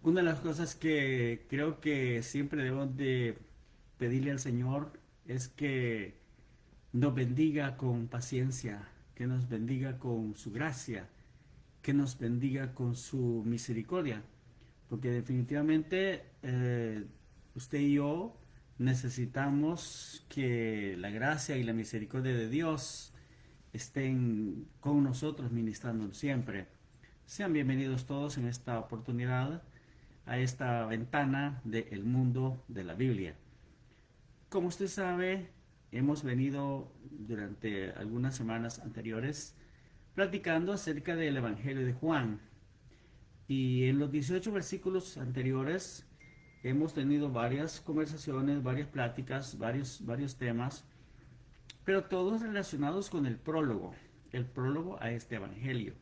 Una de las cosas que creo que siempre debemos de pedirle al Señor es que nos bendiga con paciencia, que nos bendiga con su gracia, que nos bendiga con su misericordia, porque definitivamente usted y yo necesitamos que la gracia y la misericordia de Dios estén con nosotros ministrando siempre. Sean bienvenidos todos en esta oportunidad a esta ventana del mundo de la Biblia. Como usted sabe, hemos venido durante algunas semanas anteriores platicando acerca del Evangelio de Juan. Y en los 18 versículos anteriores hemos tenido varias conversaciones, varias pláticas, varios temas, pero todos relacionados con el prólogo a este Evangelio,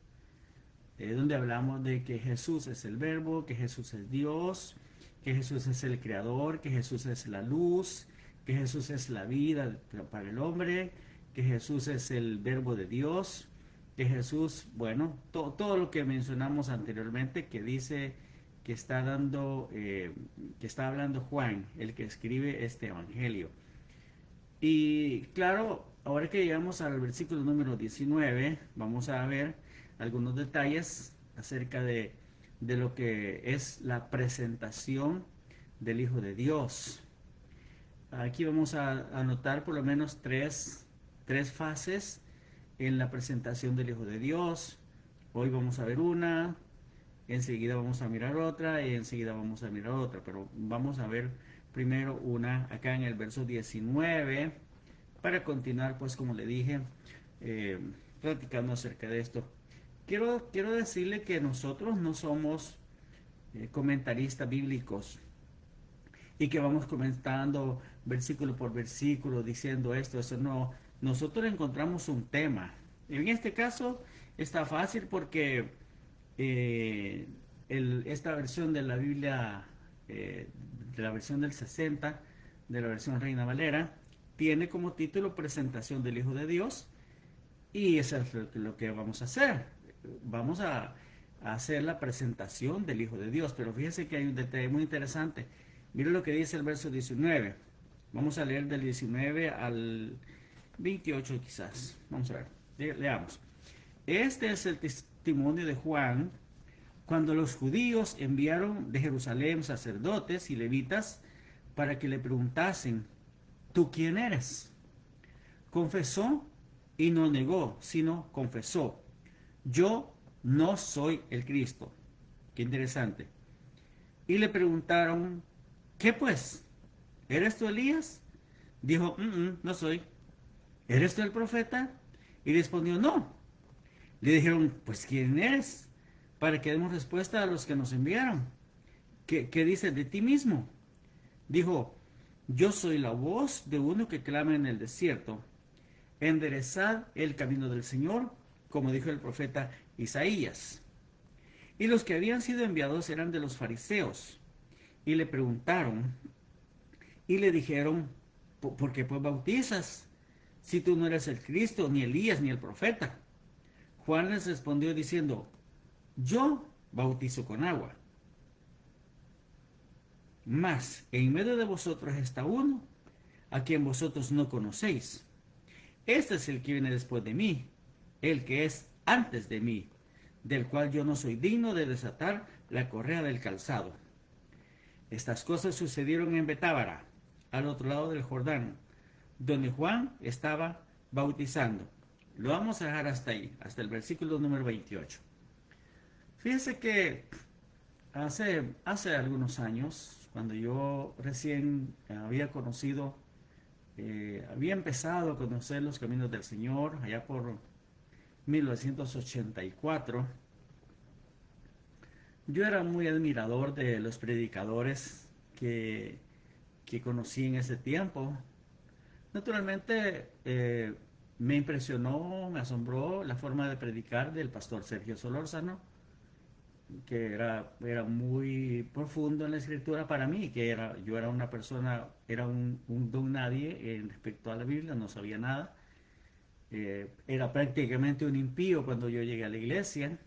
donde hablamos de que Jesús es el Verbo, que Jesús es Dios, que Jesús es el Creador, que Jesús es la luz, que Jesús es la vida para el hombre, que Jesús es el Verbo de Dios, que Jesús, bueno, todo lo que mencionamos anteriormente que dice que está dando, que está hablando Juan, el que escribe este Evangelio. Y claro, ahora que llegamos al versículo número 19, vamos a ver algunos detalles acerca de lo que es la presentación del Hijo de Dios. Aquí vamos a anotar por lo menos tres fases en la presentación del Hijo de Dios. Hoy vamos a ver una, enseguida vamos a mirar otra y enseguida vamos a mirar otra, pero vamos a ver primero una acá en el verso 19 para continuar, pues como le dije, eh, platicando acerca de esto. Quiero decirle que nosotros no somos comentaristas bíblicos y que vamos comentando versículo por versículo diciendo esto, eso no. Nosotros encontramos un tema. En este caso está fácil porque eh, esta versión de la Biblia, de la versión del 60, de la versión Reina Valera, tiene como título Presentación del Hijo de Dios, y eso es lo que vamos a hacer. Vamos a hacer la presentación del Hijo de Dios, pero fíjense que hay un detalle muy interesante. Mire lo que dice el verso 19. Vamos a leer del 19 al 28 quizás. Vamos a ver, leamos. Este es el testimonio de Juan cuando los judíos enviaron de Jerusalén sacerdotes y levitas para que le preguntasen, ¿tú quién eres? Confesó y no negó, sino confesó, yo no soy el Cristo. Qué interesante. Y le preguntaron, ¿qué pues? ¿Eres tú Elías? Dijo, no soy. ¿Eres tú el profeta? Y respondió, no. Le dijeron, pues ¿quién eres? Para que demos respuesta a los que nos enviaron. ¿Qué dices de ti mismo? Dijo, yo soy la voz de uno que clama en el desierto. Enderezad el camino del Señor, como dijo el profeta Isaías. Y los que habían sido enviados eran de los fariseos. Y le preguntaron y le dijeron, ¿por qué pues bautizas? Si tú no eres el Cristo, ni Elías, ni el profeta. Juan les respondió diciendo, yo bautizo con agua. Mas en medio de vosotros está uno, a quien vosotros no conocéis. Este es el que viene después de mí, el que es antes de mí, del cual yo no soy digno de desatar la correa del calzado. Estas cosas sucedieron en Betábara, al otro lado del Jordán, donde Juan estaba bautizando. Lo vamos a dejar hasta ahí, hasta el versículo número 28. Fíjense que hace algunos años, cuando yo recién había conocido, había empezado a conocer los caminos del Señor, allá por 1984, yo era muy admirador de los predicadores que conocí en ese tiempo. Naturalmente, me impresionó, me asombró la forma de predicar del pastor Sergio Solórzano, que era muy profundo en la escritura para mí, yo era una persona, era un don nadie respecto a la Biblia, no sabía nada. Era prácticamente un impío cuando yo llegué a la iglesia.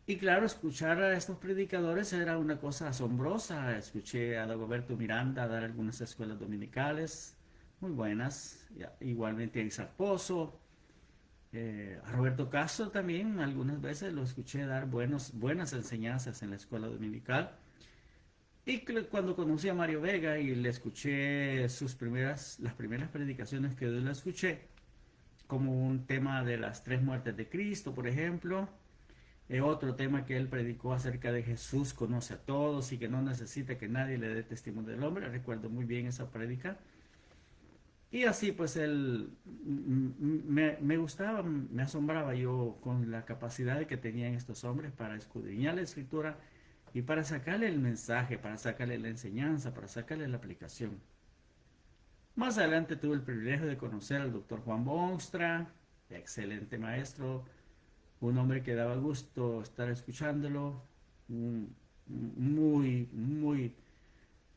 Y claro, escuchar a estos predicadores era una cosa asombrosa. Escuché a Dagoberto Miranda dar algunas escuelas dominicales muy buenas, igualmente a Isaac Pozo, a Roberto Castro también, algunas veces lo escuché dar buenas enseñanzas en la escuela dominical. Y cuando conocí a Mario Vega y le escuché las primeras predicaciones que yo le escuché, como un tema de las tres muertes de Cristo, por ejemplo, otro tema que él predicó acerca de Jesús conoce a todos y que no necesita que nadie le dé testimonio del hombre. Recuerdo muy bien esa prédica. Y así pues él me gustaba, me asombraba yo con la capacidad que tenían estos hombres para escudriñar la escritura y para sacarle el mensaje, para sacarle la enseñanza, para sacarle la aplicación. Más adelante tuve el privilegio de conocer al doctor Juan Bonstra, excelente maestro, un hombre que daba gusto estar escuchándolo, muy,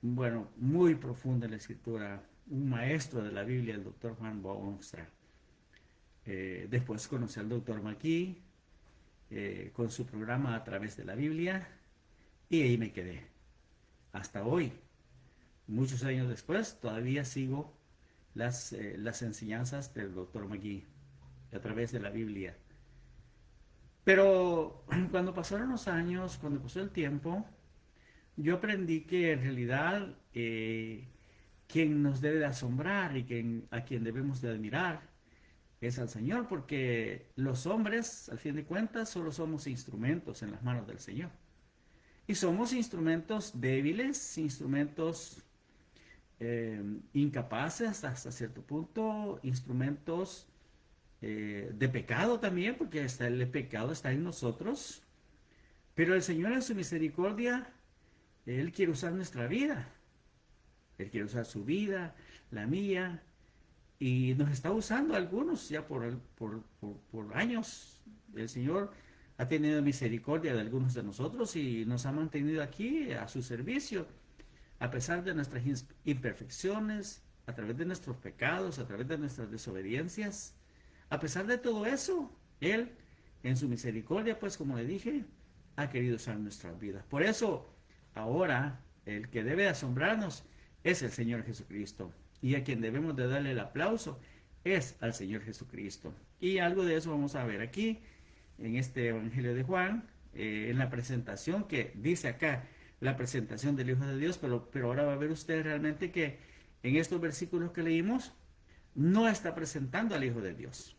bueno, muy profunda en la escritura, un maestro de la Biblia, el doctor Juan Bonstra. Después conocí al doctor McGee con su programa A través de la Biblia y ahí me quedé. Hasta hoy, muchos años después, todavía sigo las enseñanzas del doctor McGee a través de la Biblia. Pero cuando pasaron los años, cuando pasó el tiempo, yo aprendí que en realidad quien nos debe de asombrar y a quien debemos de admirar es al Señor, porque los hombres, al fin de cuentas, solo somos instrumentos en las manos del Señor. Y somos instrumentos débiles, instrumentos incapaces hasta cierto punto, instrumentos de pecado también, porque el pecado está en nosotros. Pero el Señor en su misericordia, Él quiere usar nuestra vida. Él quiere usar su vida, la mía, y nos está usando algunos ya por años. El Señor ha tenido misericordia de algunos de nosotros y nos ha mantenido aquí a su servicio, a pesar de nuestras imperfecciones, a través de nuestros pecados, a través de nuestras desobediencias. A pesar de todo eso, Él, en su misericordia, pues como le dije, ha querido usar nuestras vidas. Por eso, ahora, el que debe asombrarnos es el Señor Jesucristo. Y a quien debemos de darle el aplauso es al Señor Jesucristo. Y algo de eso vamos a ver aquí, en este Evangelio de Juan, en la presentación que dice acá, la presentación del Hijo de Dios, pero ahora va a ver usted realmente que en estos versículos que leímos, no está presentando al Hijo de Dios.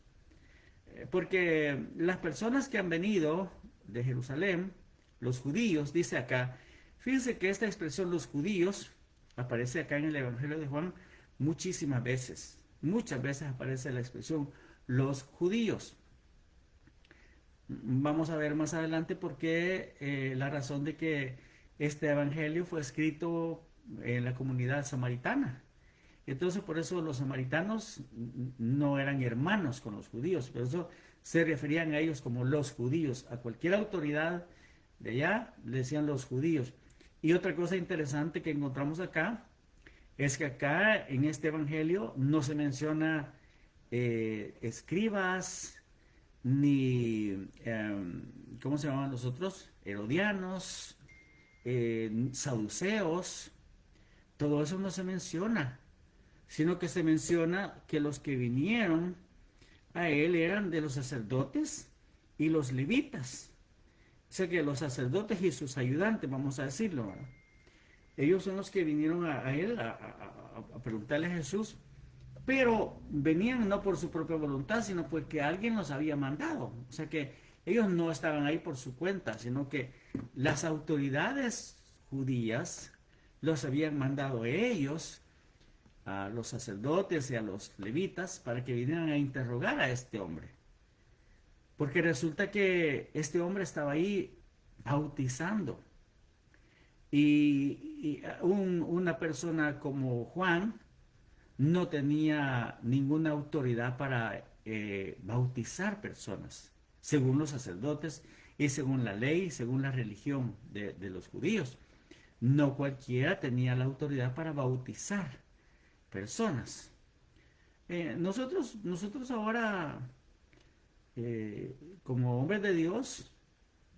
Porque las personas que han venido de Jerusalén, los judíos, dice acá, fíjense que esta expresión los judíos aparece acá en el Evangelio de Juan muchísimas veces. Muchas veces aparece la expresión los judíos. Vamos a ver más adelante por qué la razón de que este Evangelio fue escrito en la comunidad samaritana. Entonces por eso los samaritanos no eran hermanos con los judíos, por eso se referían a ellos como los judíos. A cualquier autoridad de allá le decían los judíos. Y otra cosa interesante que encontramos acá es que acá en este evangelio no se menciona escribas ni, ¿cómo se llamaban los otros? Herodianos, saduceos, todo eso no se menciona, sino que se menciona que los que vinieron a él eran de los sacerdotes y los levitas. O sea que los sacerdotes y sus ayudantes, vamos a decirlo, ¿verdad? Ellos son los que vinieron a él a preguntarle a Jesús, pero venían no por su propia voluntad, sino porque alguien los había mandado. O sea que ellos no estaban ahí por su cuenta, sino que las autoridades judías los habían mandado a ellos, a los sacerdotes y a los levitas, para que vinieran a interrogar a este hombre. Porque resulta que este hombre estaba ahí bautizando. Y una persona como Juan no tenía ninguna autoridad para bautizar personas, según los sacerdotes y según la ley, según la religión de los judíos. No cualquiera tenía la autoridad para bautizar personas. Nosotros ahora, como hombres de Dios,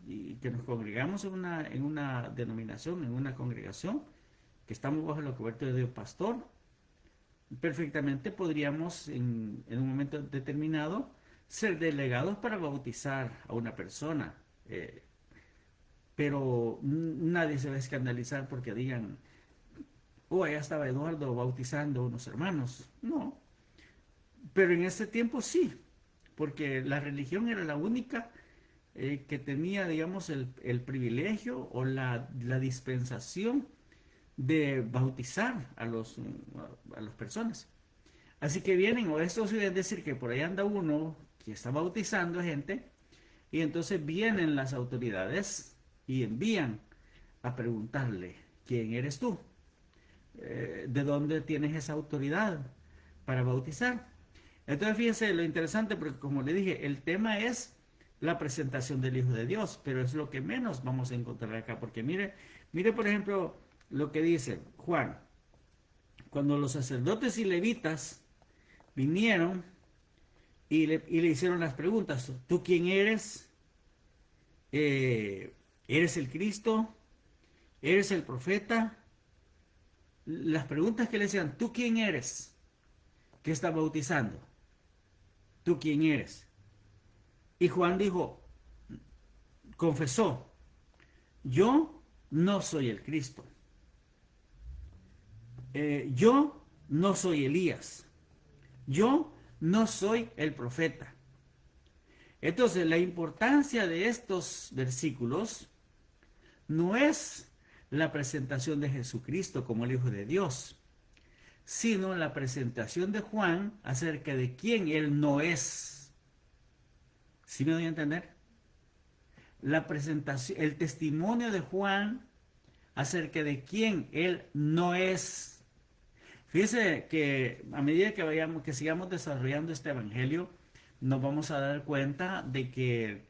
y que nos congregamos en una denominación, en una congregación, que estamos bajo la cobertura de un pastor, perfectamente podríamos en un momento determinado ser delegados para bautizar a una persona. Pero nadie se va a escandalizar porque digan, oh, allá estaba Eduardo bautizando a unos hermanos. No, pero en ese tiempo sí, porque la religión era la única que tenía, digamos, el privilegio o la dispensación de bautizar a las personas. Así que vienen, o esto quiere decir que por ahí anda uno que está bautizando a gente, y entonces vienen las autoridades y envían a preguntarle, ¿quién eres tú? ¿De dónde tienes esa autoridad para bautizar? Entonces fíjense lo interesante, porque como le dije, el tema es la presentación del Hijo de Dios, pero es lo que menos vamos a encontrar acá, porque mire por ejemplo lo que dice Juan, cuando los sacerdotes y levitas vinieron y le hicieron las preguntas, ¿tú quién eres? ¿Eres el Cristo? ¿Eres el profeta? Las preguntas que le decían, ¿tú quién eres? ¿Qué está bautizando? ¿Tú quién eres? Y Juan dijo, confesó, yo no soy el Cristo. Yo no soy Elías. Yo no soy el profeta. Entonces, la importancia de estos versículos no es la presentación de Jesucristo como el Hijo de Dios, sino la presentación de Juan acerca de quién él no es. ¿Sí me doy a entender? La presentación, el testimonio de Juan acerca de quién él no es. Fíjese que a medida que sigamos desarrollando este evangelio, nos vamos a dar cuenta de que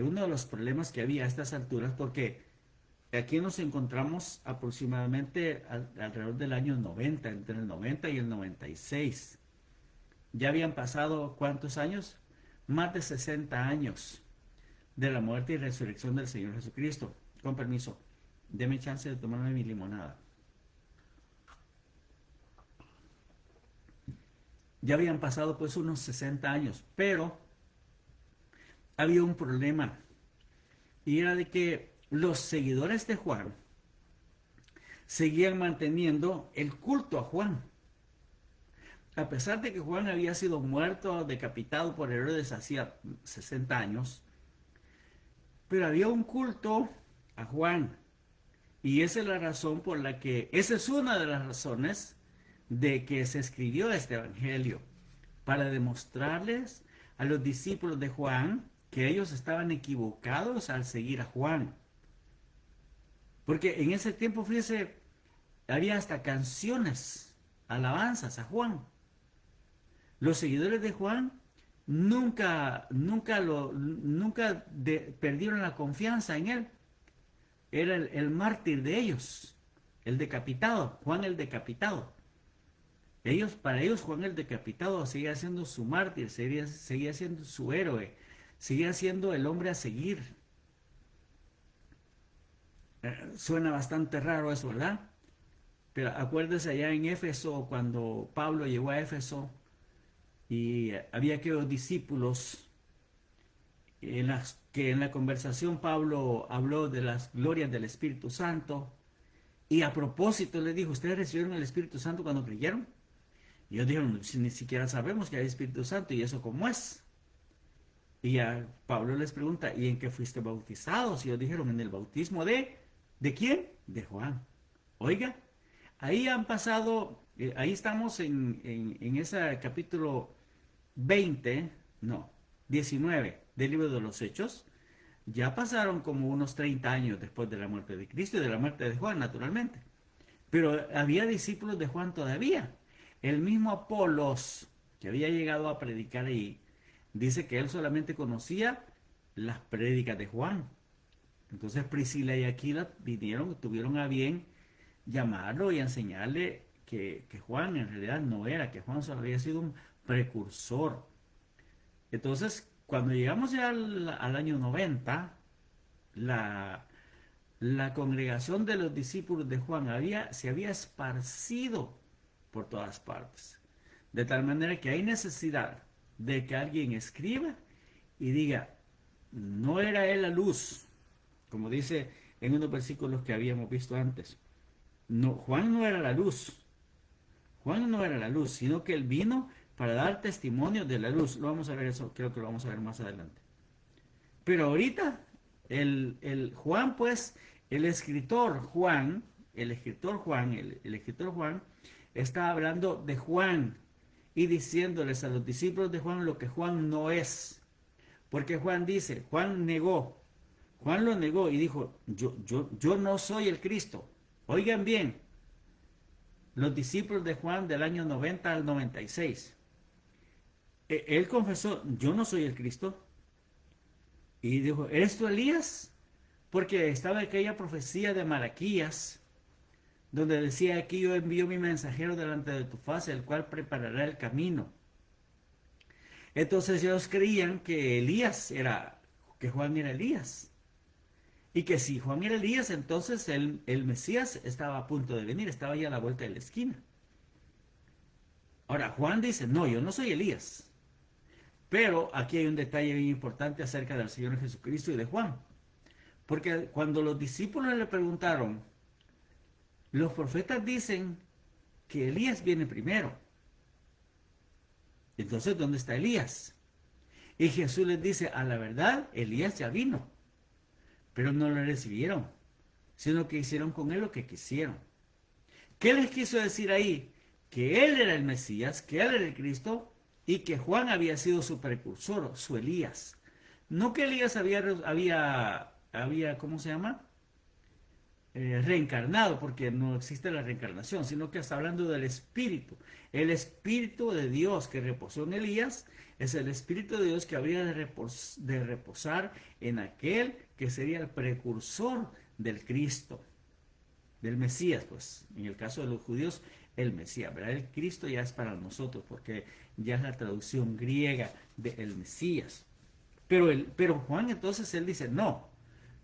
uno de los problemas que había a estas alturas, porque aquí nos encontramos aproximadamente alrededor del año 90, entre el 90 y el 96. Ya habían pasado, ¿cuántos años? Más de 60 años de la muerte y resurrección del Señor Jesucristo. Con permiso, deme chance de tomarme mi limonada. Ya habían pasado pues unos 60 años, pero había un problema, y era de que los seguidores de Juan seguían manteniendo el culto a Juan. A pesar de que Juan había sido muerto, decapitado por Herodes hacía 60 años, pero había un culto a Juan. Y esa es la razón por la que, esa es una de las razones de que se escribió este evangelio, para demostrarles a los discípulos de Juan que ellos estaban equivocados al seguir a Juan. Porque en ese tiempo, fíjese, había hasta canciones, alabanzas a Juan. Los seguidores de Juan nunca perdieron la confianza en él. Era el mártir de ellos, el decapitado, Juan el decapitado. Para ellos Juan el decapitado seguía siendo su mártir, seguía siendo su héroe, seguía siendo el hombre a seguir. Suena bastante raro eso, ¿verdad? Pero acuérdese allá en Éfeso, cuando Pablo llegó a Éfeso y había aquellos discípulos que en la conversación Pablo habló de las glorias del Espíritu Santo, y a propósito le dijo, ¿ustedes recibieron el Espíritu Santo cuando creyeron? Y ellos dijeron, si ni siquiera sabemos que hay Espíritu Santo, ¿y eso cómo es? Y a Pablo les pregunta, ¿y en qué fuiste bautizados? Y ellos dijeron, en el bautismo ¿de quién? De Juan. Oiga, ahí han pasado, ahí estamos en ese capítulo 20, no, 19 del libro de los Hechos. Ya pasaron como unos 30 años después de la muerte de Cristo y de la muerte de Juan, naturalmente. Pero había discípulos de Juan todavía. El mismo Apolos, que había llegado a predicar ahí, dice que él solamente conocía las prédicas de Juan. Entonces Priscila y Aquila tuvieron a bien llamarlo y enseñarle que Juan en realidad no era, que Juan solo había sido un precursor. Entonces, cuando llegamos ya al año 90, la, la congregación de los discípulos de Juan se había esparcido por todas partes. De tal manera que hay necesidad de que alguien escriba y diga, no era él la luz, como dice en unos versículos que habíamos visto antes. No, Juan no era la luz. Juan no era la luz, sino que él vino para dar testimonio de la luz. Lo vamos a ver eso, creo que lo vamos a ver más adelante. Pero ahorita, el Juan, pues, el escritor Juan, está hablando de Juan y diciéndoles a los discípulos de Juan lo que Juan no es. Porque Juan dice, Juan lo negó y dijo, yo no soy el Cristo. Oigan bien, los discípulos de Juan del año 90 al 96. Él confesó, yo no soy el Cristo. Y dijo, ¿eres tú Elías? Porque estaba aquella profecía de Malaquías, donde decía, aquí yo envío mi mensajero delante de tu faz, el cual preparará el camino. Entonces ellos creían que que Juan era Elías. Y que si Juan era Elías, entonces el Mesías estaba a punto de venir, estaba ya a la vuelta de la esquina. Ahora, Juan dice, no, yo no soy Elías. Pero aquí hay un detalle bien importante acerca del Señor Jesucristo y de Juan. Porque cuando los discípulos le preguntaron, los profetas dicen que Elías viene primero. Entonces, ¿dónde está Elías? Y Jesús les dice, a la verdad, Elías ya vino. Pero no lo recibieron, sino que hicieron con él lo que quisieron. ¿Qué les quiso decir ahí? Que él era el Mesías, que él era el Cristo, y que Juan había sido su precursor, su Elías. No que Elías había ¿cómo se llama? Reencarnado, porque no existe la reencarnación, sino que está hablando del Espíritu. El Espíritu de Dios que reposó en Elías es el Espíritu de Dios que habría de reposar en aquel que sería el precursor del Cristo, del Mesías, pues, en el caso de los judíos, el Mesías, ¿verdad? El Cristo ya es para nosotros, porque ya es la traducción griega de el Mesías. Pero Juan entonces él dice, no,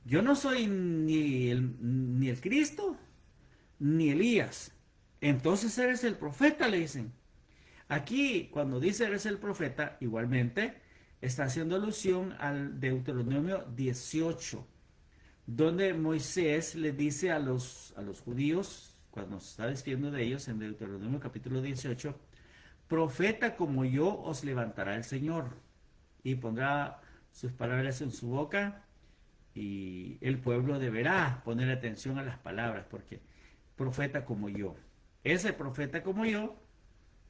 yo no soy ni el Cristo, ni Elías. Entonces eres el profeta, le dicen. Aquí, cuando dice eres el profeta, igualmente está haciendo alusión al Deuteronomio 18, donde Moisés le dice a los judíos, cuando se está despidiendo de ellos en Deuteronomio capítulo 18, profeta como yo os levantará el Señor y pondrá sus palabras en su boca y el pueblo deberá poner atención a las palabras porque profeta como yo. Ese profeta como yo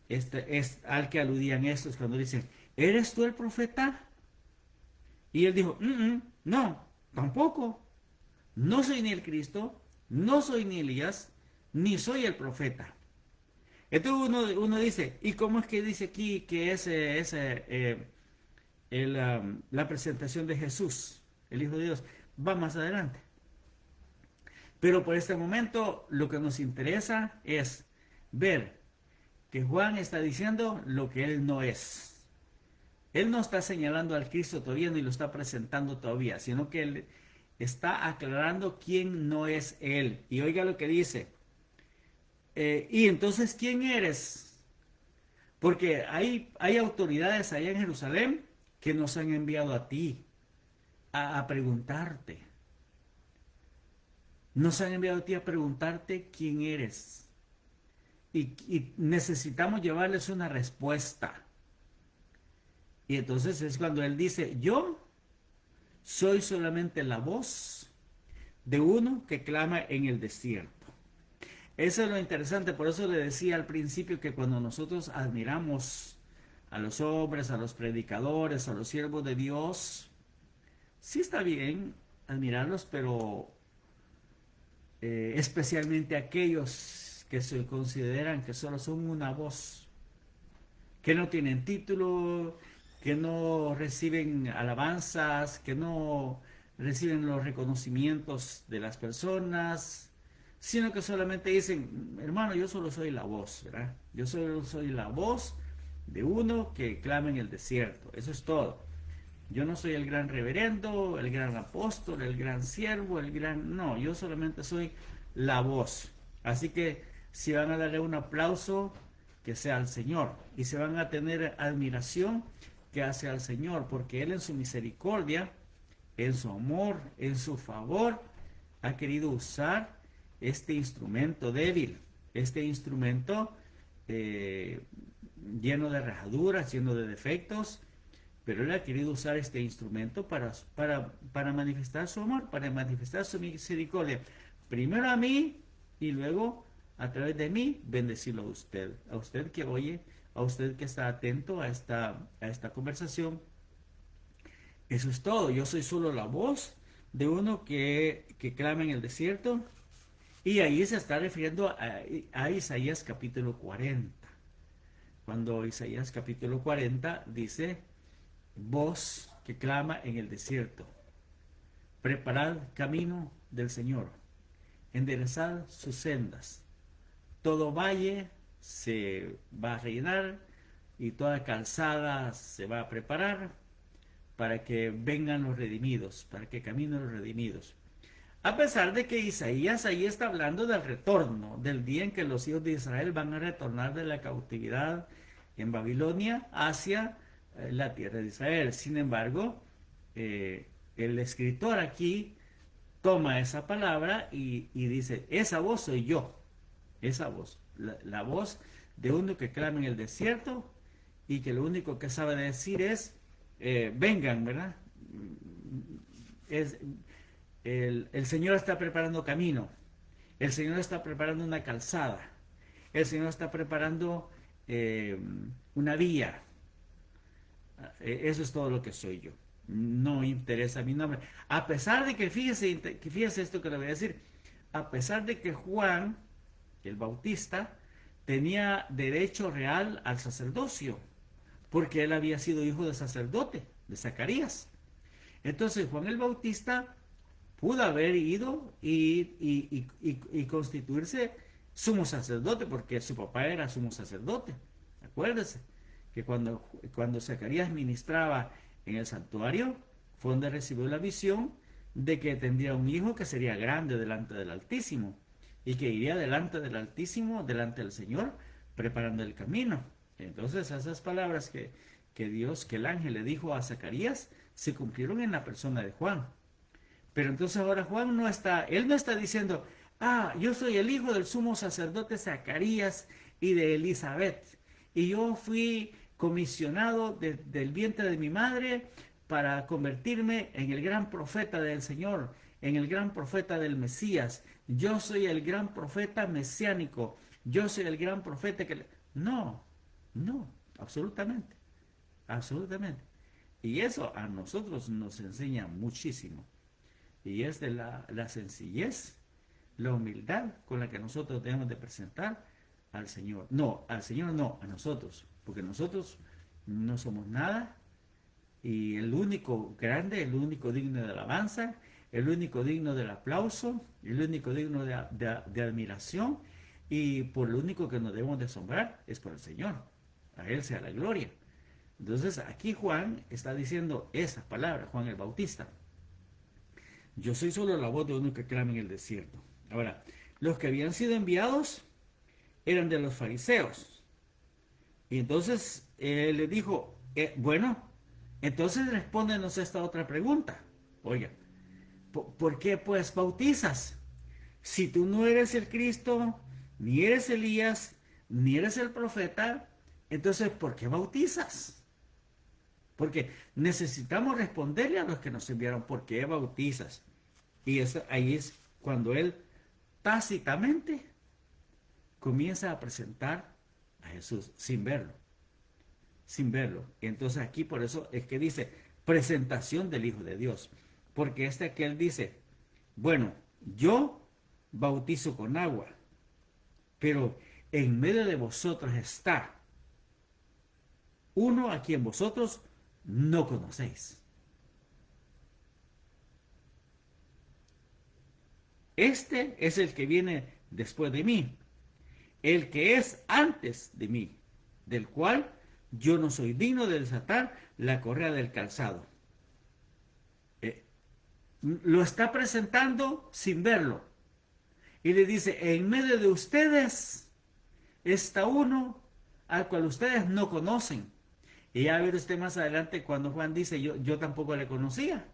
es al que aludían estos cuando dicen, ¿eres tú el profeta? Y él dijo, no, tampoco. No soy ni el Cristo, no soy ni Elías, ni soy el profeta. Entonces uno dice, ¿y cómo es que dice aquí que la presentación de Jesús, el Hijo de Dios, va más adelante? Pero por este momento lo que nos interesa es ver que Juan está diciendo lo que él no es. Él no está señalando al Cristo todavía ni lo está presentando todavía, sino que él está aclarando quién no es él. Y oiga lo que dice. Y entonces, ¿quién eres? Porque hay autoridades allá en Jerusalén que nos han enviado a ti a preguntarte. Nos han enviado a ti a preguntarte quién eres. Y necesitamos llevarles una respuesta. Y entonces es cuando él dice, yo soy solamente la voz de uno que clama en el desierto. Eso es lo interesante, por eso le decía al principio que cuando nosotros admiramos a los hombres, a los predicadores, a los siervos de Dios, sí está bien admirarlos, pero especialmente aquellos que se consideran que solo son una voz, que no tienen título, que no reciben alabanzas, que no reciben los reconocimientos de las personas, sino que solamente dicen, hermano, yo solo soy la voz, ¿verdad? Yo solo soy la voz de uno que clama en el desierto, eso es todo. Yo no soy el gran reverendo, el gran apóstol, el gran siervo, el gran... No, yo solamente soy la voz. Así que si van a darle un aplauso, que sea al Señor. Y si van a tener admiración, que hace al Señor, porque Él en su misericordia, en su amor, en su favor, ha querido usar este instrumento débil, este instrumento lleno de rajaduras, lleno de defectos, pero Él ha querido usar este instrumento para manifestar su amor, para manifestar su misericordia. Primero a mí y luego a través de mí bendecirlo a usted que oye, a usted que está atento a esta conversación. Eso es todo. Yo soy solo la voz de uno que clama en el desierto. Y ahí se está refiriendo a Isaías capítulo 40. Cuando Isaías capítulo 40 dice, voz que clama en el desierto, preparad camino del Señor, enderezad sus sendas. Todo valle se va a rellenar y toda calzada se va a preparar para que vengan los redimidos, para que caminen los redimidos. A pesar de que Isaías ahí está hablando del retorno, del día en que los hijos de Israel van a retornar de la cautividad en Babilonia hacia la tierra de Israel. Sin embargo, el escritor aquí toma esa palabra y dice, esa voz soy yo, esa voz, la voz de uno que clama en el desierto y que lo único que sabe decir es, vengan, ¿verdad? El Señor está preparando camino, el Señor está preparando una calzada, el Señor está preparando una vía. Eso es todo lo que soy yo. No interesa mi nombre. A pesar de que, fíjese esto que le voy a decir, a pesar de que Juan, el Bautista, tenía derecho real al sacerdocio, porque él había sido hijo de sacerdote, de Zacarías. Entonces Juan el Bautista pudo haber ido y constituirse sumo sacerdote, porque su papá era sumo sacerdote. Acuérdese que cuando Zacarías ministraba en el santuario, fue donde recibió la visión de que tendría un hijo que sería grande delante del Altísimo y que iría delante del Altísimo, delante del Señor, preparando el camino. Entonces esas palabras que el ángel le dijo a Zacarías, se cumplieron en la persona de Juan. Pero entonces ahora Juan no está diciendo, yo soy el hijo del sumo sacerdote Zacarías y de Elizabeth, y yo fui comisionado del vientre de mi madre para convertirme en el gran profeta del Señor, en el gran profeta del Mesías. Yo soy el gran profeta mesiánico, yo soy el gran profeta que... No, absolutamente, absolutamente. Y eso a nosotros nos enseña muchísimo. Y es de la sencillez, la humildad con la que nosotros debemos de presentar al Señor. No, al Señor no, a nosotros. Porque nosotros no somos nada. Y el único grande, el único digno de alabanza, el único digno del aplauso, el único digno de admiración. Y por lo único que nos debemos de asombrar es por el Señor. A Él sea la gloria. Entonces aquí Juan está diciendo esa palabra, Juan el Bautista. Yo soy solo la voz de uno que clama en el desierto. Ahora, los que habían sido enviados eran de los fariseos. Y entonces le dijo, bueno, entonces respóndenos esta otra pregunta. Oiga, ¿por qué pues bautizas? Si tú no eres el Cristo, ni eres Elías, ni eres el profeta, entonces ¿por qué bautizas? Porque necesitamos responderle a los que nos enviaron, ¿por qué bautizas? Y ahí es cuando él tácitamente comienza a presentar a Jesús sin verlo. Sin verlo. Y entonces aquí por eso es que dice presentación del Hijo de Dios. Porque que él dice, bueno, yo bautizo con agua, pero en medio de vosotros está uno a quien vosotros no conocéis. Este es el que viene después de mí, el que es antes de mí, del cual yo no soy digno de desatar la correa del calzado. lo está presentando sin verlo. Y le dice, en medio de ustedes está uno al cual ustedes no conocen. Y ya verá usted más adelante cuando Juan dice, yo tampoco le conocía.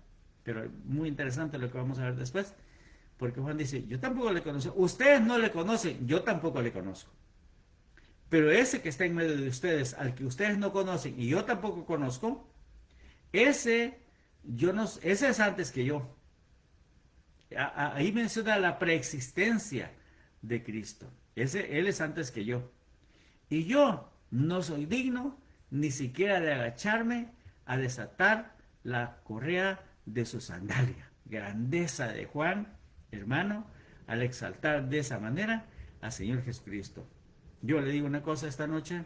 Pero muy interesante lo que vamos a ver después. Porque Juan dice, yo tampoco le conocía. Ustedes no le conocen, yo tampoco le conozco. Pero ese que está en medio de ustedes, al que ustedes no conocen y yo tampoco conozco, ese, ese es antes que yo. Ahí menciona la preexistencia de Cristo. Él es antes que yo. Y yo no soy digno ni siquiera de agacharme a desatar la correa de su sandalia. Grandeza de Juan, hermano, al exaltar de esa manera al Señor Jesucristo. Yo le digo una cosa esta noche,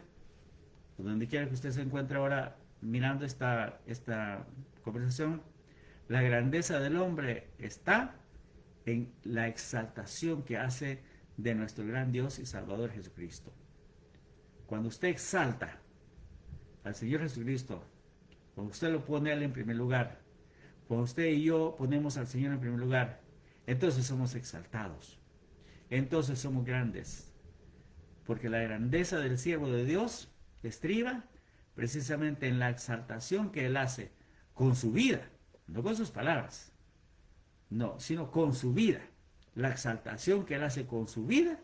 donde quiera que usted se encuentre ahora mirando esta conversación, la grandeza del hombre está en la exaltación que hace de nuestro gran Dios y Salvador Jesucristo. Cuando usted exalta al Señor Jesucristo, cuando usted lo pone a Él en primer lugar, cuando usted y yo ponemos al Señor en primer lugar, entonces somos exaltados, entonces somos grandes, porque la grandeza del siervo de Dios estriba precisamente en la exaltación que Él hace con su vida, no con sus palabras, no, sino con su vida, la exaltación que Él hace con su vida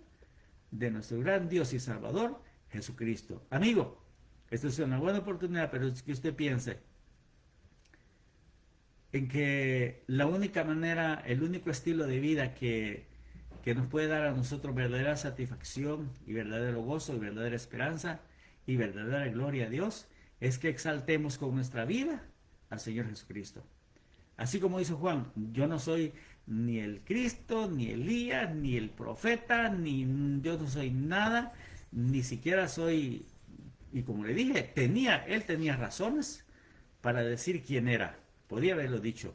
de nuestro gran Dios y Salvador, Jesucristo. Amigo, esta es una buena oportunidad, pero es que usted piense en que la única manera, el único estilo de vida que nos puede dar a nosotros verdadera satisfacción y verdadero gozo y verdadera esperanza y verdadera gloria a Dios, es que exaltemos con nuestra vida al Señor Jesucristo. Así como dice Juan, yo no soy ni el Cristo, ni Elías, ni el profeta, ni yo no soy nada, ni siquiera soy, y como le dije, él tenía razones para decir quién era, podía haberlo dicho.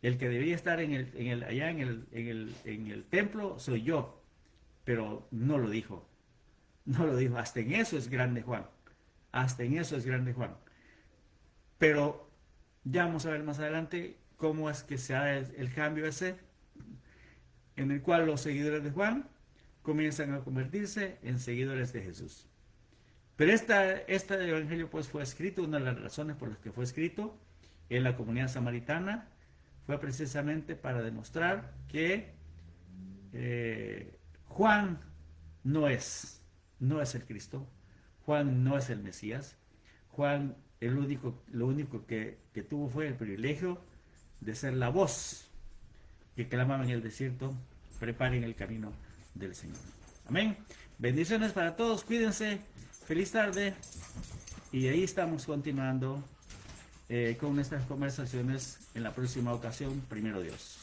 El que debería estar allá en el templo soy yo, pero no lo dijo, no lo dijo, hasta en eso es grande Juan, hasta en eso es grande Juan. Pero ya vamos a ver más adelante cómo es que se da el cambio ese, en el cual los seguidores de Juan comienzan a convertirse en seguidores de Jesús. Pero este evangelio pues fue escrito, una de las razones por las que fue escrito en la comunidad samaritana fue precisamente para demostrar que Juan no es el Cristo, Juan no es el Mesías, Juan lo único que tuvo fue el privilegio de ser la voz que clamaba en el desierto, preparen el camino del Señor. Amén. Bendiciones para todos, cuídense, feliz tarde y ahí estamos continuando con nuestras conversaciones en la próxima ocasión, primero Dios.